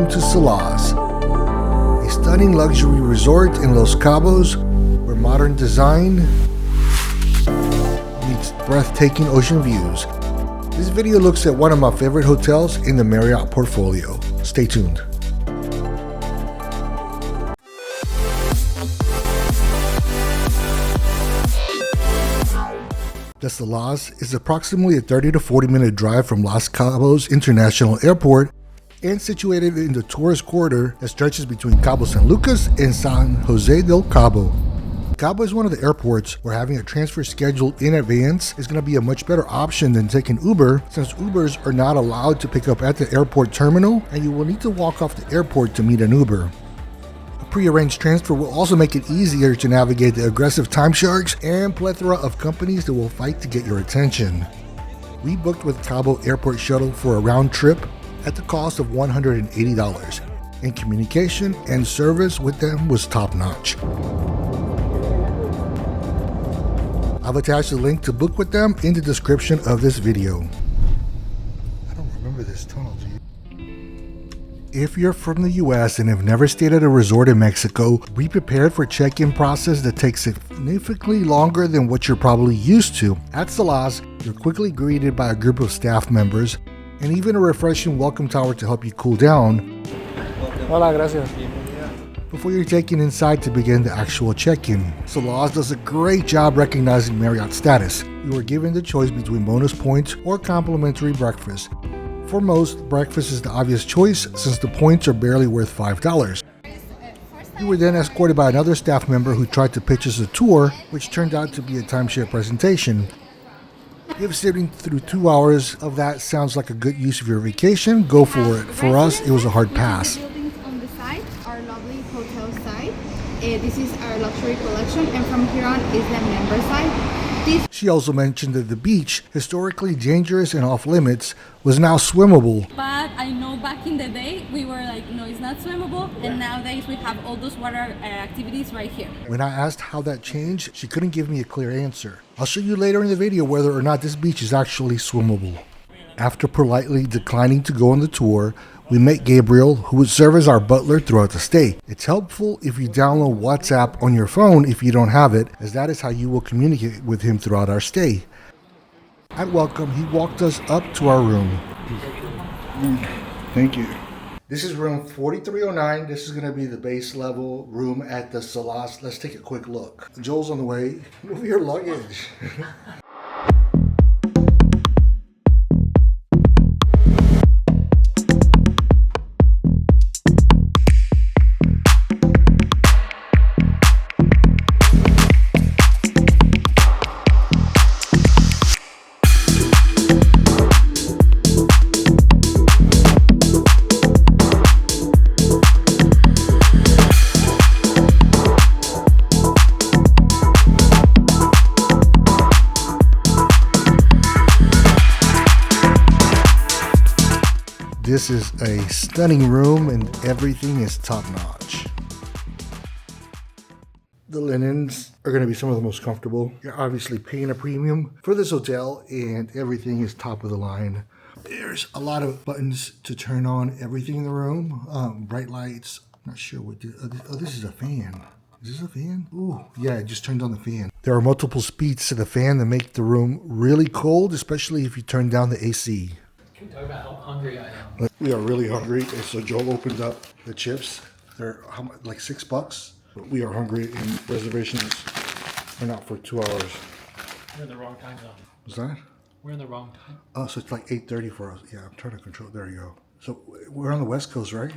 Welcome to Solaz, a stunning luxury resort in Los Cabos where modern design meets breathtaking ocean views. This video looks at one of my favorite hotels in the Marriott portfolio. Stay tuned. The Solaz is approximately a 30 to 40 minute drive from Los Cabos International Airport and situated in the tourist corridor that stretches between Cabo San Lucas and San Jose del Cabo. Cabo is one of the airports where having a transfer scheduled in advance is going to be a much better option than taking Uber, since Ubers are not allowed to pick up at the airport terminal and you will need to walk off the airport to meet an Uber. A prearranged transfer will also make it easier to navigate the aggressive time sharks and plethora of companies that will fight to get your attention. We booked with Cabo Airport Shuttle for a round trip at the cost of $180, and communication and service with them was top-notch. I've attached a link to book with them in the description of this video. I don't remember this tunnel, G. If you're from the US and have never stayed at a resort in Mexico, be prepared for check-in process that takes significantly longer than what you're probably used to. At Solaz, you're quickly greeted by a group of staff members and even a refreshing welcome tower to help you cool down. Hola, gracias. Before you're taken inside to begin the actual check-in. Solaz does a great job recognizing Marriott status. You are given the choice between bonus points or complimentary breakfast. For most, breakfast is the obvious choice since the points are barely worth $5. You were then escorted by another staff member who tried to pitch us a tour, which turned out to be a timeshare presentation. If sitting through 2 hours of that sounds like a good use of your vacation, go for it. For us, it was a hard pass. Buildings on the side, our lovely hotel side. This is our luxury collection, and from here on is the member side. She also mentioned that the beach, historically dangerous and off limits, was now swimmable. But I know back in the day we were like, no, it's not swimmable, and nowadays we have all those water activities right here. When I asked how that changed, she couldn't give me a clear answer. I'll show you later in the video whether or not this beach is actually swimmable. After politely declining to go on the tour, we met Gabriel, who would serve as our butler throughout the stay. It's helpful if you download WhatsApp on your phone if you don't have it, as that is how you will communicate with him throughout our stay. At welcome, he walked us up to our room. Thank you. This is room 4309. This is going to be the base level room at the Solaz. Let's take a quick look. Joel's on the way. Move your luggage. This is a stunning room and everything is top notch. The linens are going to be some of the most comfortable. You're obviously paying a premium for this hotel and everything is top of the line. There's a lot of buttons to turn on everything in the room. Bright lights. Not sure what this is a fan. Is this a fan? Ooh, yeah, it just turned on the fan. There are multiple speeds to the fan that make the room really cold, especially if you turn down the AC. Can you talk about how hungry I am? We are really hungry, and so Joel opened up the chips. They're like $6. But we are hungry, and reservations are not for 2 hours. We're in the wrong time zone. What's that? We're in the wrong time. Oh, so it's like 8:30 for us. Yeah, I'm trying to control. There you go. So we're on the West Coast, right?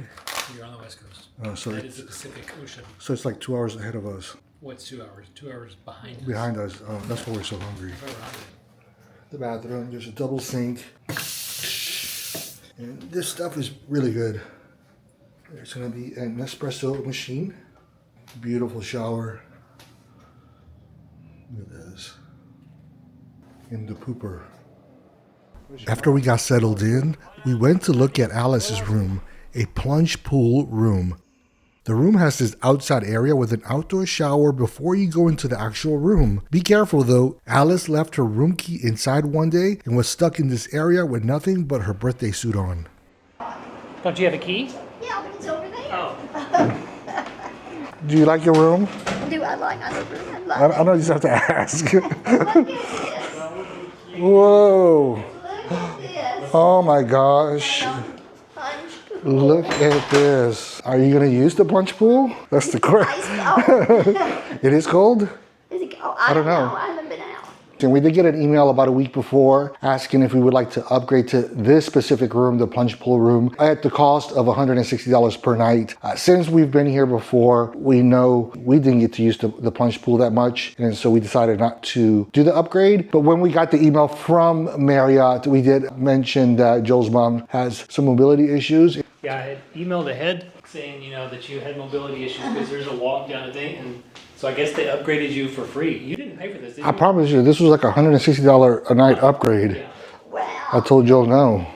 You're on the West Coast. So that is the Pacific Ocean. So it's like 2 hours ahead of us. What's 2 hours? 2 hours behind us. Behind us. Oh, that's why we're so hungry. The bathroom. There's a double sink. And this stuff is really good. There's going to be an espresso machine. Beautiful shower. Look at this. And the pooper. After we got settled in, we went to look at Alice's room, a plunge pool room. The room has this outside area with an outdoor shower before you go into the actual room. Be careful though, Alice left her room key inside one day and was stuck in this area with nothing but her birthday suit on. Don't you have a key? Yeah, Do you like your room? Do I like my room? I love I know you just have to ask. it. Look at this. Whoa. Look at this. Oh my gosh. Plunge pool. Look at this. Are you going to use the plunge pool? That's the question. Ice cold. It is cold? Is it cold? I don't know. I haven't been out. And we did get an email about a week before asking if we would like to upgrade to this specific room, the plunge pool room, at the cost of $160 per night. Since we've been here before, we know we didn't get to use the plunge pool that much, and so we decided not to do the upgrade. But when we got the email from Marriott, we did mention that Joel's mom has some mobility issues. Yeah, I had emailed ahead saying, you know, that you had mobility issues because there's a walk down the thing, and so I guess they upgraded you for free. You didn't pay for this, did you? I promise you, this was like a $160 a night upgrade. Yeah. Wow. I told Joel no.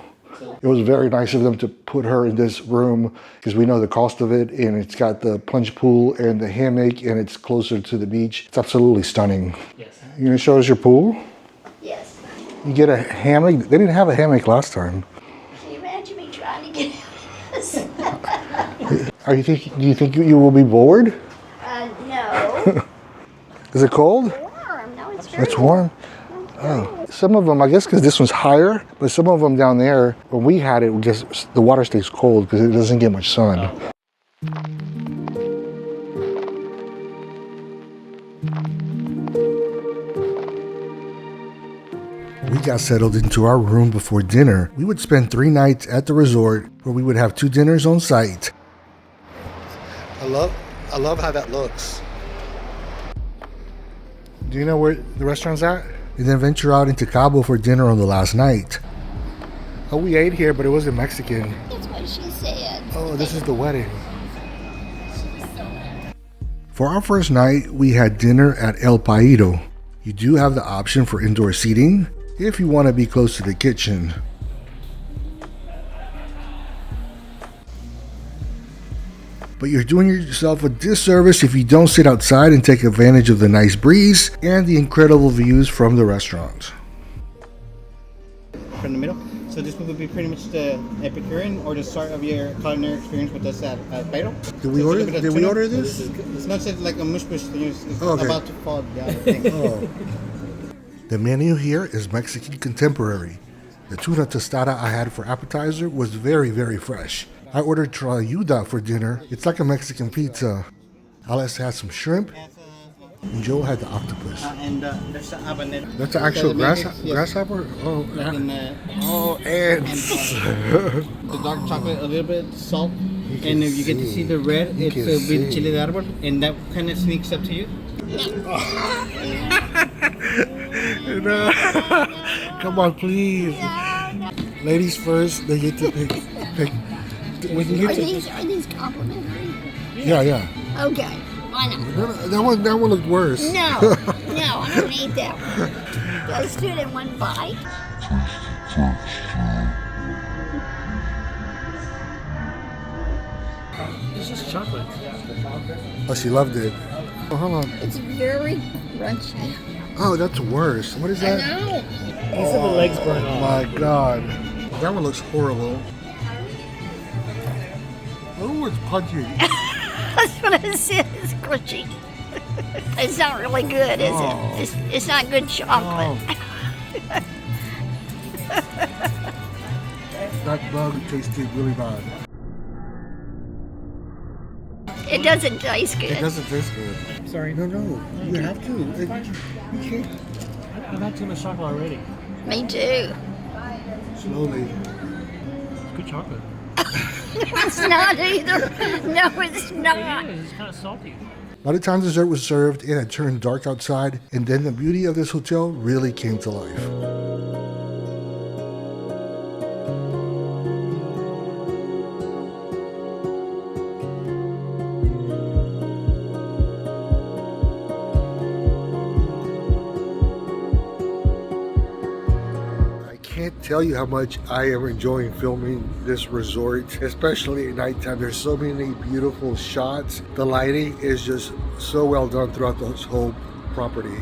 It was very nice of them to put her in this room because we know the cost of it, and it's got the plunge pool and the hammock, and it's closer to the beach. It's absolutely stunning. Yes. You gonna show us your pool? Yes. You get a hammock? They didn't have a hammock last time. Can you imagine me trying to get this? Do you think you will be bored? No. Is it cold? Warm. No, it's very It's warm. Oh, some of them, I guess, because this one's higher, but some of them down there, when we had it, just the water stays cold because it doesn't get much sun. We got settled into our room before dinner. We would spend 3 nights at the resort where we would have 2 dinners on site. I love how that looks. Do you know where the restaurant's at? We then venture out into Cabo for dinner on the last night. Oh, we ate here, but it wasn't Mexican. That's what she said. Oh, this is the wedding. For our first night, we had dinner at El Paito. You do have the option for indoor seating if you want to be close to the kitchen. But you're doing yourself a disservice if you don't sit outside and take advantage of the nice breeze and the incredible views from the restaurant. From the middle. So this would be pretty much the Epicurean or the start of your culinary experience with us at Pato. Did we order this? It's not just like a mush push thing. It's Okay. about to fall down. Thing. Oh. The menu here is Mexican contemporary. The tuna tostada I had for appetizer was very, very fresh. I ordered trayuda for dinner. It's like a Mexican pizza. Alice had some shrimp, and Joel had the octopus. And there's the habanero. That's an actual Yes. grasshopper? Oh, Like in the, ants. the dark chocolate, a little bit salt. And if you get to see the red, it's can with see. chili de árbol. And that kind of sneaks up to you. Come on, please. Ladies first, they get to pick. When you get to, Are these complimentary? yeah. Okay. Why not? That one looked worse. No, I don't need that one. Let's do it in one bite. This is chocolate. Oh, she loved it. Oh, hold on. It's very crunchy. Oh, that's worse. What is I that? know. These are the legs burn off. My God. That one looks horrible. Oh, it's punchy. That's what I said. It's crunchy. It's not really good, is it? It's not good chocolate. That bug tasted really bad. It doesn't taste good. It doesn't taste good. Sorry. No, you have to. You can't. I've had too much chocolate already. Me too. Slowly. It's good chocolate. It's not either. No, it's not. It is. It's kind of salty. By the time dessert was served, it had turned dark outside, and then the beauty of this hotel really came to life. I can't tell you how much I am enjoying filming this resort, especially at nighttime. There's so many beautiful shots. The lighting is just so well done throughout this whole property.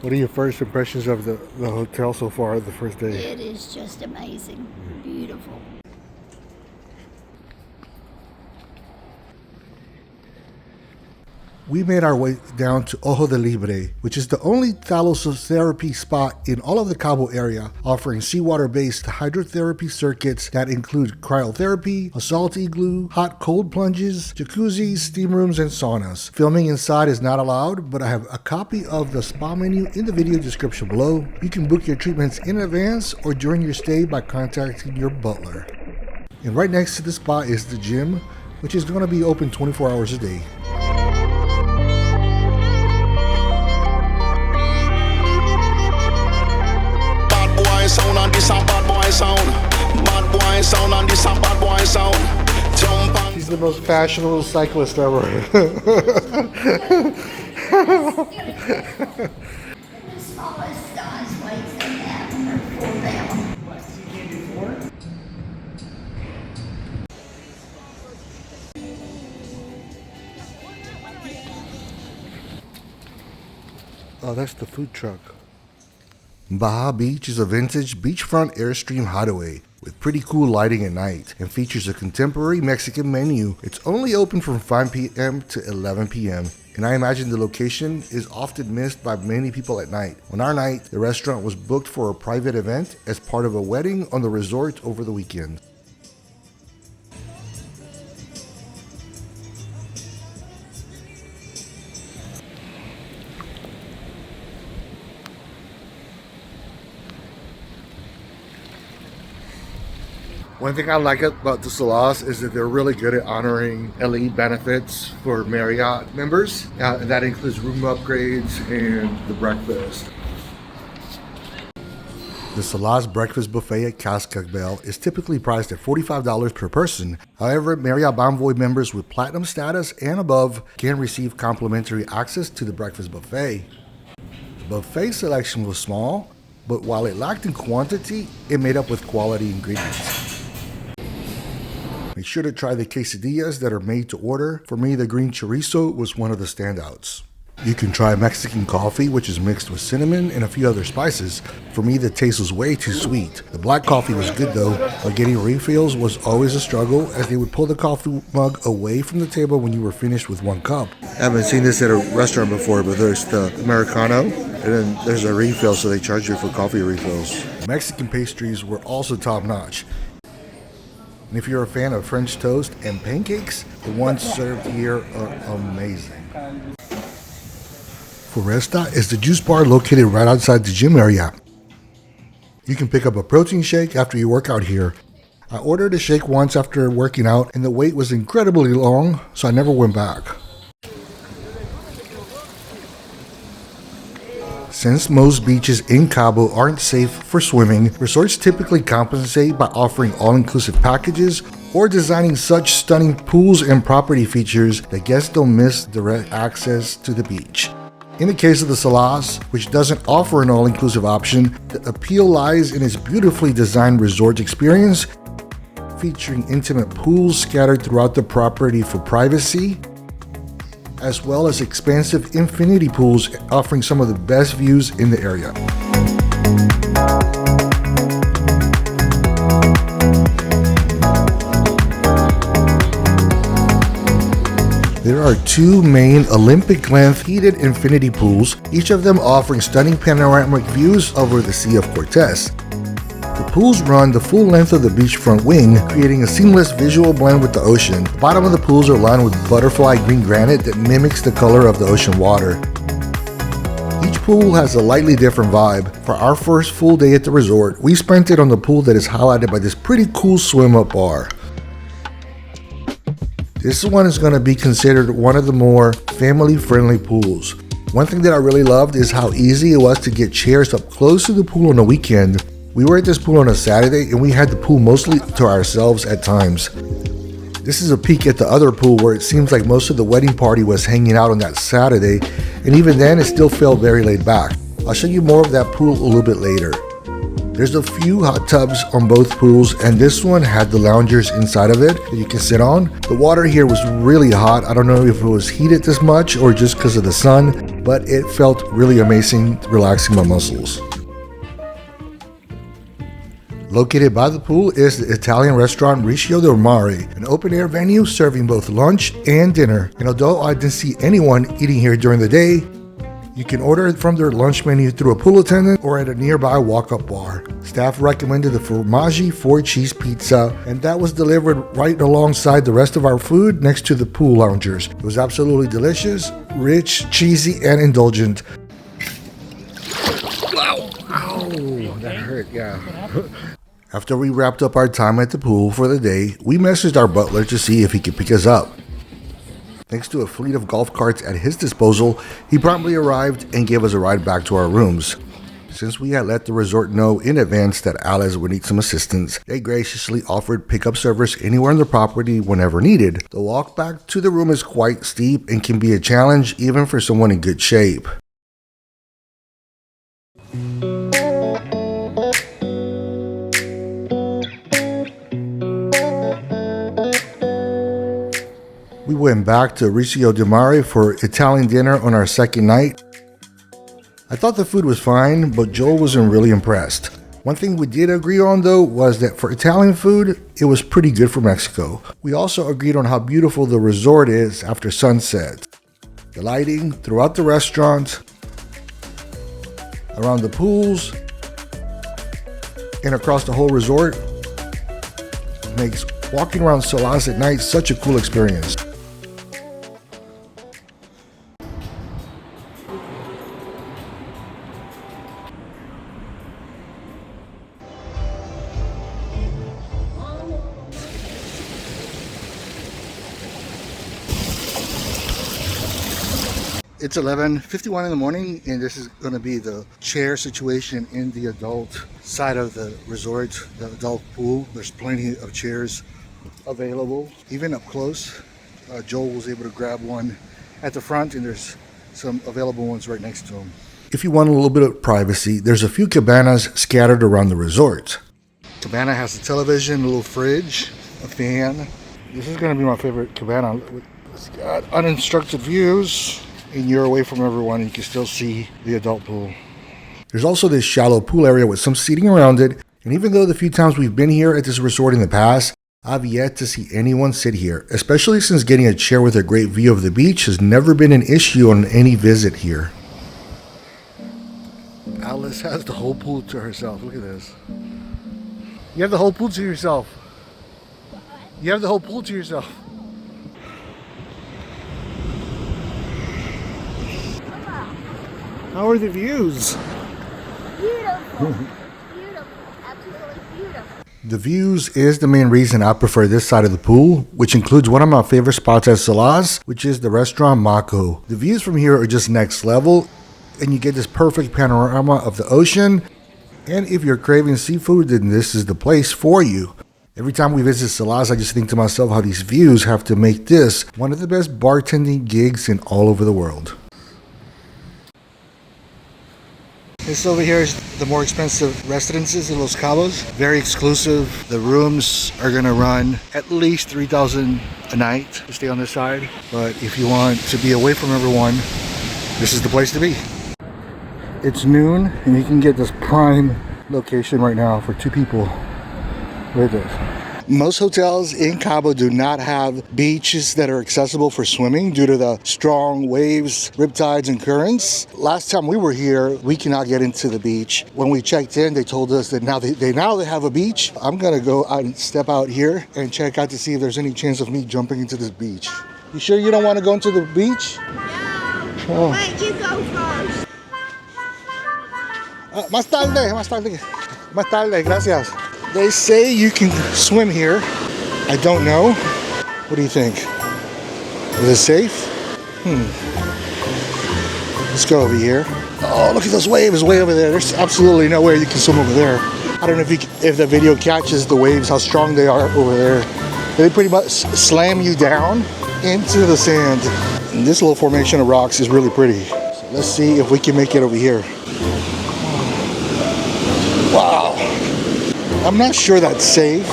What are your first impressions of the hotel so far the first day? It is just amazing. Beautiful. we made our way down to Ojo de Libre, which is the only thalassotherapy spot in all of the Cabo area, offering seawater-based hydrotherapy circuits that include cryotherapy, a salt igloo, hot-cold plunges, jacuzzis, steam rooms, and saunas. Filming inside is not allowed, but I have a copy of the spa menu in the video description below. You can book your treatments in advance or during your stay by contacting your butler. And right next to the spa is the gym, which is going to be open 24 hours a day. Sound and this a bad boy sound. Bad boy sound and this a bad boy sound. Jump on. He's the most fashionable cyclist ever. The smallest size weights they have are 4 pounds. Oh, that's the food truck. Baja Beach is a vintage beachfront Airstream hideaway with pretty cool lighting at night and features a contemporary Mexican menu. It's only open from 5 p.m. to 11 p.m. and I imagine the location is often missed by many people at night. On our night, the restaurant was booked for a private event as part of a wedding on the resort over the weekend. One thing I like about the Solaz is that they're really good at honoring elite benefits for Marriott members. That includes room upgrades and the breakfast. The Solaz breakfast buffet at Cascabel is typically priced at $45 per person. However, Marriott Bonvoy members with platinum status and above can receive complimentary access to the breakfast buffet. The buffet selection was small, but while it lacked in quantity, it made up with quality ingredients. Make sure to try the quesadillas that are made to order. For me, the green chorizo was one of the standouts. You can try Mexican coffee, which is mixed with cinnamon and a few other spices. For me, the taste was way too sweet. The black coffee was good though, but getting refills was always a struggle as they would pull the coffee mug away from the table when you were finished with one cup. I haven't seen this at a restaurant before, but there's the Americano, and then there's a refill, so they charge you for coffee refills. Mexican pastries were also top-notch. And if you're a fan of French toast and pancakes, the ones served here are amazing. Foresta is the juice bar located right outside the gym area. You can pick up a protein shake after you work out here. I ordered a shake once after working out and the wait was incredibly long, so I never went back. Since most beaches in Cabo aren't safe for swimming, resorts typically compensate by offering all-inclusive packages or designing such stunning pools and property features that guests don't miss direct access to the beach. In the case of the Solaz, which doesn't offer an all-inclusive option, the appeal lies in its beautifully designed resort experience, featuring intimate pools scattered throughout the property for privacy, as well as expansive infinity pools offering some of the best views in the area. There are two main Olympic-length heated infinity pools, each of them offering stunning panoramic views over the Sea of Cortez. The pools run the full length of the beachfront wing, creating a seamless visual blend with the ocean. The bottom of the pools are lined with butterfly green granite that mimics the color of the ocean water. Each pool has a slightly different vibe. For our first full day at the resort, we spent it on the pool that is highlighted by this pretty cool swim-up bar. This one is going to be considered one of the more family-friendly pools. One thing that I really loved is how easy it was to get chairs up close to the pool on the weekend. We were at this pool on a Saturday and we had the pool mostly to ourselves at times. This is a peek at the other pool where it seems like most of the wedding party was hanging out on that Saturday, and even then it still felt very laid back. I'll show you more of that pool a little bit later. There's a few hot tubs on both pools, and this one had the loungers inside of it that you can sit on. The water here was really hot. I don't know if it was heated this much or just because of the sun, but it felt really amazing, relaxing my muscles. Located by the pool is the Italian restaurant Riccio del Mare, an open-air venue serving both lunch and dinner. And although I didn't see anyone eating here during the day, you can order it from their lunch menu through a pool attendant or at a nearby walk-up bar. Staff recommended the Formaggi 4-cheese pizza, and that was delivered right alongside the rest of our food next to the pool loungers. It was absolutely delicious, rich, cheesy, and indulgent. Wow! Ow! That hurt, yeah. After we wrapped up our time at the pool for the day, we messaged our butler to see if he could pick us up. Thanks to a fleet of golf carts at his disposal, he promptly arrived and gave us a ride back to our rooms. Since we had let the resort know in advance that Alice would need some assistance, they graciously offered pickup service anywhere on the property whenever needed. The walk back to the room is quite steep and can be a challenge even for someone in good shape. We went back to Riccio del Mare for Italian dinner on our second night. I thought the food was fine, but Joel wasn't really impressed. One thing we did agree on though was that for Italian food, it was pretty good for Mexico. We also agreed on how beautiful the resort is after sunset. The lighting throughout the restaurant, around the pools, and across the whole resort makes walking around Solaz at night such a cool experience. It's 11:51 in the morning, and this is going to be the chair situation in the adult side of the resort, the adult pool. There's plenty of chairs available, even up close. Joel was able to grab one at the front, and there's some available ones right next to him. If you want a little bit of privacy, there's a few cabanas scattered around the resort. Cabana has a television, a little fridge, a fan. This is going to be my favorite cabana. It's got uninstructed views, and you're away from everyone, and you can still see the adult pool. There's also this shallow pool area with some seating around it, and even though the few times we've been here at this resort in the past, I've yet to see anyone sit here, especially since getting a chair with a great view of the beach has never been an issue on any visit here. Alice has the whole pool to herself. Look at this. You have the whole pool to yourself. You have the whole pool to yourself. How are the views? Beautiful. Beautiful. Absolutely beautiful. The views is the main reason I prefer this side of the pool, which includes one of my favorite spots at Solaz, which is the restaurant Mako. The views from here are just next level, and you get this perfect panorama of the ocean. And if you're craving seafood, then this is the place for you. Every time we visit Solaz, I just think to myself how these views have to make this one of the best bartending gigs in all over the world. This over here is the more expensive residences in Los Cabos. Very exclusive. The rooms are gonna run at least $3,000 a night to stay on this side. But if you want to be away from everyone, this is the place to be. It's noon, and you can get this prime location right now for two people. Look at this. Most hotels in Cabo do not have beaches that are accessible for swimming due to the strong waves, riptides, and currents. Last time we were here, we cannot get into the beach. When we checked in, they told us that now they have a beach. I'm gonna go out and step out here and check out to see if there's any chance of me jumping into this beach. You sure you don't want to go into the beach? No. Oh. Wait, you go first. Más tarde, gracias. They say you can swim here. I don't know. What do you think? Is it safe? Let's go over here. Oh, look at those waves way over there. There's absolutely no way you can swim over there. I don't know if the video catches the waves, how strong they are over there. They pretty much slam you down into the sand. And this little formation of rocks is really pretty. So let's see if we can make it over here. Wow. I'm not sure that's safe.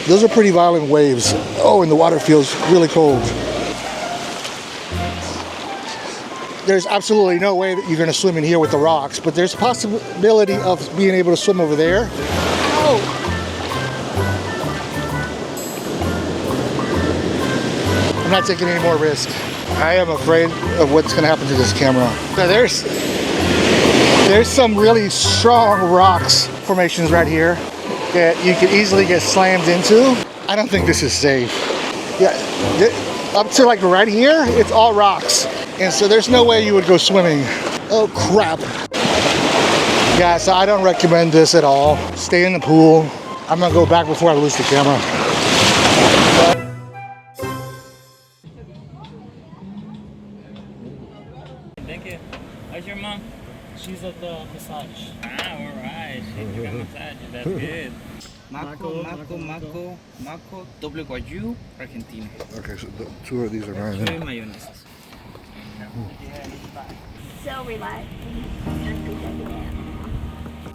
Those are pretty violent waves. Oh, and the water feels really cold. There's absolutely no way that you're going to swim in here with the rocks, but there's a possibility of being able to swim over there. go! I'm not taking any more risk. I am afraid of what's gonna happen to this camera. So there's some really strong rocks formations right here that you could easily get slammed into. I don't think this is safe. Yeah, up to like right here, it's all rocks. And so there's no way you would go swimming. Oh crap. Yeah, so I don't recommend this at all. Stay in the pool. I'm gonna go back before I lose the camera. Thank you. How's your mom? She's at the massage. Ah, alright. She took a massage. That's good. Marco, doble guayu, Argentina. Okay, so the two of these are mine. Two mayonnaise. So relaxing. Just go take a nap.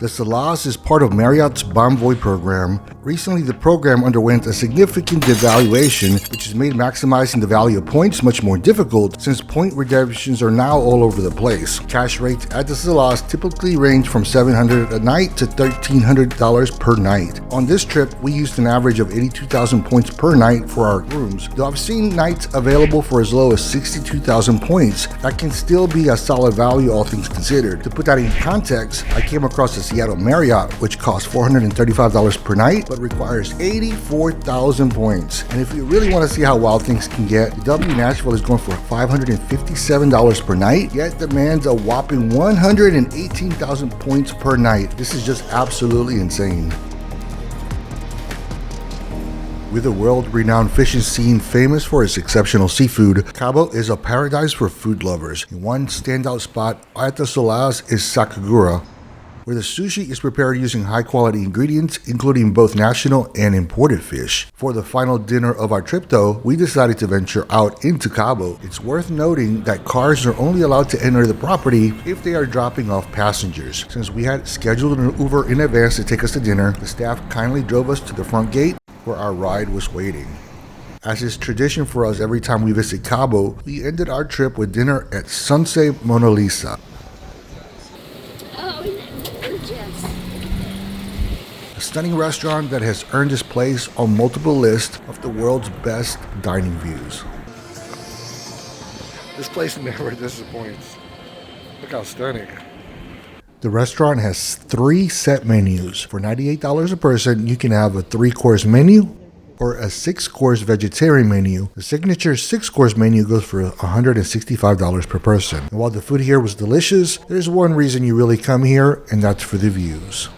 The Solaz is part of Marriott's Bonvoy program. Recently, the program underwent a significant devaluation, which has made maximizing the value of points much more difficult since point redemptions are now all over the place. Cash rates at the Solaz typically range from $700 a night to $1,300 per night. On this trip, we used an average of 82,000 points per night for our rooms, though I've seen nights available for as low as 62,000 points. That can still be a solid value, all things considered. To put that in context, I came across the Seattle Marriott, which costs $435 per night, but requires 84,000 points. And if you really want to see how wild things can get, the W Nashville is going for $557 per night, yet demands a whopping 118,000 points per night. This is just absolutely insane. With a world-renowned fishing scene famous for its exceptional seafood, Cabo is a paradise for food lovers. One standout spot at the Solaz is Sakagura, where the sushi is prepared using high-quality ingredients, including both national and imported fish. For the final dinner of our trip, though, we decided to venture out into Cabo. It's worth noting that cars are only allowed to enter the property if they are dropping off passengers. Since we had scheduled an Uber in advance to take us to dinner, the staff kindly drove us to the front gate where our ride was waiting. As is tradition for us every time we visit Cabo, we ended our trip with dinner at Sunset Monalisa, a stunning restaurant that has earned its place on multiple lists of the world's best dining views. This place never disappoints. Look how stunning. The restaurant has 3 set menus. For $98 a person, you can have a 3-course menu or a 6-course vegetarian menu. The signature 6-course menu goes for $165 per person. And while the food here was delicious, there's one reason you really come here, and that's for the views.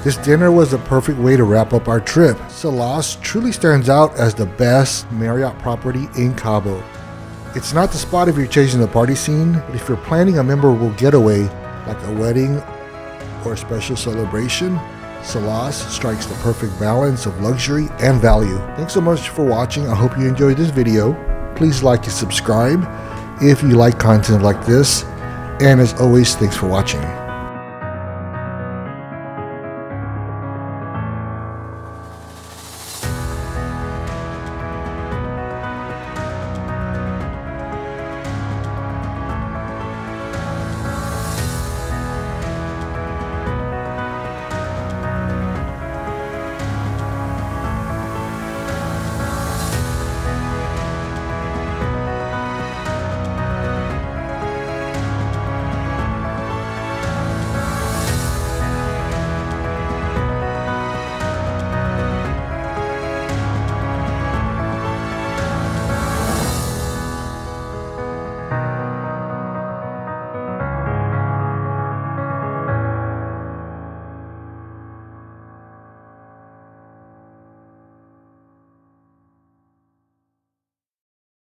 This dinner was the perfect way to wrap up our trip. Solaz truly stands out as the best Marriott property in Cabo. It's not the spot if you're chasing the party scene, but if you're planning a memorable getaway, like a wedding or a special celebration, Solaz strikes the perfect balance of luxury and value. Thanks so much for watching. I hope you enjoyed this video. Please like and subscribe if you like content like this. And as always, thanks for watching.